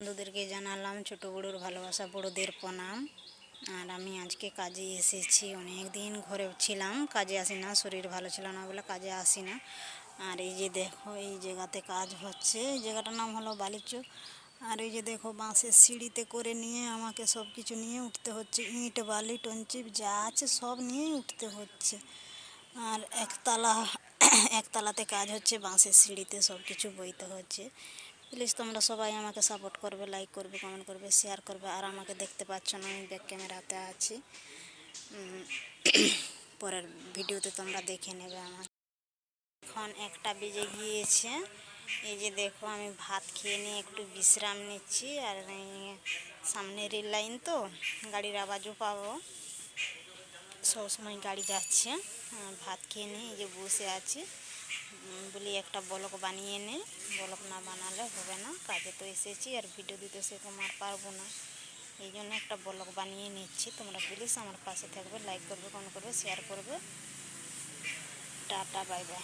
বন্ধুদেরকে জানালাম ছোট বড়োর ভালোবাসা, বড়োদের প্রণাম। আর আমি আজকে কাজে এসেছি, অনেক দিন ঘরে ছিলাম, কাজে আসি না, শরীর ভালো ছিল না বলে কাজে আসি না। আর এই যে দেখো এই জায়গাতে কাজ হচ্ছে, এই জায়গাটার নাম হলো বালিচক। আর এই যে দেখো বাঁশের সিঁড়িতে করে নিয়ে আমাকে সব কিছু নিয়ে উঠতে হচ্ছে, ইট বালি টঞ্চিপ যা আছে সব নিয়ে উঠতে হচ্ছে। আর একতলাতে কাজ হচ্ছে, বাঁশের সিঁড়িতে সব কিছু বইতে হচ্ছে। প্লিজ তোমরা সবাই আমাকে সাপোর্ট করবে, লাইক করবে, কমেন্ট করবে, শেয়ার করবে। আর আমাকে দেখতে পাচ্ছ না, আমি ব্যাক ক্যামেরাতে আছি, পরের ভিডিওতে তোমরা দেখে নেবে। আমার এখন 1টা বেজে গিয়েছে। এই যে দেখো আমি ভাত খেয়ে নিয়ে একটু বিশ্রাম নিচ্ছি। আর সামনে রেল লাইন তো গাড়ির আওয়াজও পাবো, সবসময় গাড়ি যাচ্ছে। ভাত খেয়ে নিয়ে এই যে বসে আছি, বলি একটা ব্লগ বানিয়ে নে, ব্লগ না বানালে হবে না, কাজে তো এসেছি আর ভিডিও দিতে সেরকম আর পারবো না, এই জন্য একটা ব্লগ বানিয়ে নিচ্ছি। তোমরা প্লিজ আমার পাশে থাকবে, লাইক করবে, কমেন্ট করবে, শেয়ার করবে। Tata, bye bye.